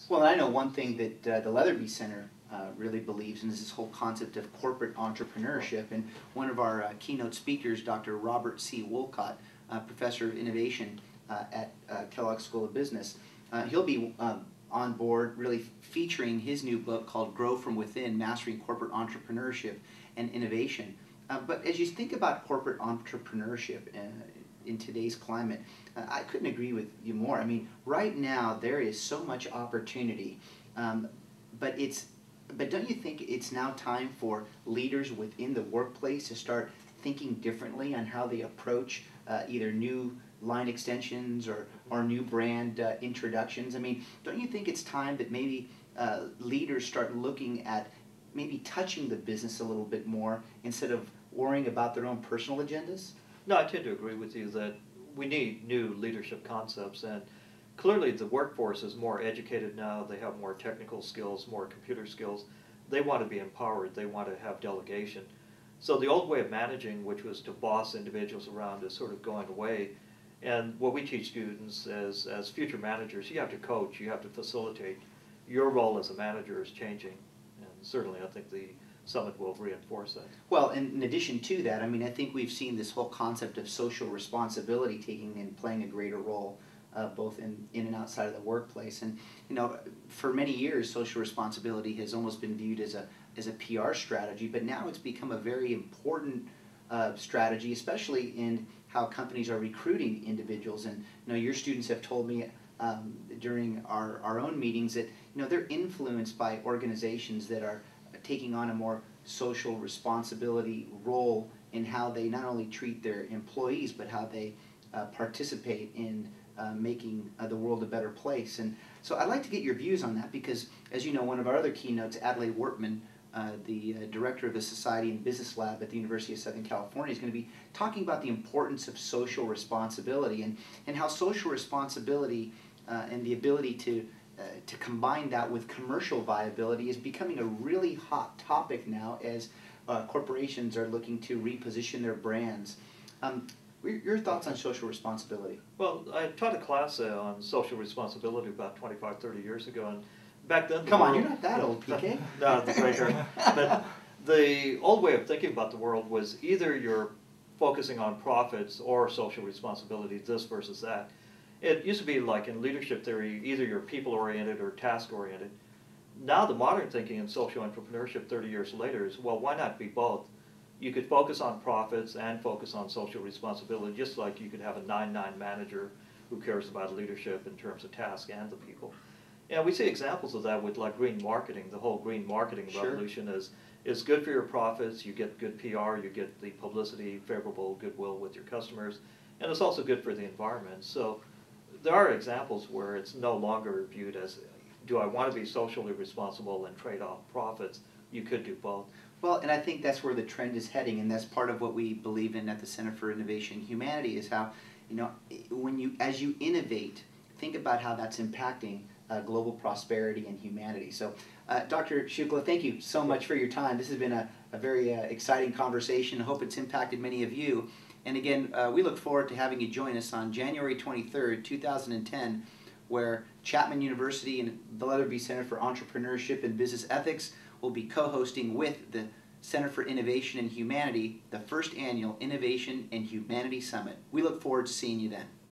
Well, I know one thing that the Leatherby Center really believes in is this whole concept of corporate entrepreneurship. And one of our keynote speakers, Dr. Robert C. Wolcott, Professor of Innovation at Kellogg School of Business, he'll be on board really featuring his new book called Grow From Within, Mastering Corporate Entrepreneurship and Innovation. But as you think about corporate entrepreneurship in today's climate, I couldn't agree with you more. I mean, right now there is so much opportunity, but don't you think it's now time for leaders within the workplace to start thinking differently on how they approach either new line extensions or new brand introductions? I mean, don't you think it's time that maybe leaders start looking at maybe touching the business a little bit more instead of worrying about their own personal agendas? No, I tend to agree with you that we need new leadership concepts, and clearly the workforce is more educated now. They have more technical skills, more computer skills. They want to be empowered. They want to have delegation. So the old way of managing, which was to boss individuals around, is sort of going away. And what we teach students as future managers, you have to coach, you have to facilitate. Your role as a manager is changing, and certainly I think the Summit will reinforce that. Well, in addition to that, I mean, I think we've seen this whole concept of social responsibility taking and playing a greater role both in and outside of the workplace. And, you know, for many years, social responsibility has almost been viewed as a PR strategy, but now it's become a very important strategy, especially in how companies are recruiting individuals. And, you know, your students have told me during our own meetings that, you know, they're influenced by organizations that are taking on a more social responsibility role in how they not only treat their employees, but how they participate in making the world a better place. And so I'd like to get your views on that because, as you know, one of our other keynotes, Adelaide Wortman, the director of the Society and Business Lab at the University of Southern California, is going to be talking about the importance of social responsibility and how social responsibility and the ability to combine that with commercial viability is becoming a really hot topic now as corporations are looking to reposition their brands. Your thoughts on social responsibility? Well, I taught a class on social responsibility about 25, 30 years ago, and back then... Come on, you're not that old, PK. No, the gray hair. But the old way of thinking about the world was either you're focusing on profits or social responsibility, this versus that. It used to be like in leadership theory, either you're people-oriented or task-oriented. Now the modern thinking in social entrepreneurship 30 years later is, well, why not be both? You could focus on profits and focus on social responsibility, just like you could have a 9-9 manager who cares about leadership in terms of task and the people. And we see examples of that with like green marketing. The whole green marketing revolution is good for your profits, you get good PR, you get the publicity, favorable goodwill with your customers, and it's also good for the environment. So there are examples where it's no longer viewed as, do I want to be socially responsible and trade off profits? You could do both. Well, and I think that's where the trend is heading, and that's part of what we believe in at the Center for Innovation and Humanity is how, you know, as you innovate, think about how that's impacting global prosperity and humanity. So, Dr. Shukla, thank you so much for your time. This has been a very exciting conversation. I hope it's impacted many of you. And again, we look forward to having you join us on January 23rd, 2010, where Chapman University and the Leatherby Center for Entrepreneurship and Business Ethics will be co-hosting with the Center for Innovation and Humanity the first annual Innovation and Humanity Summit. We look forward to seeing you then.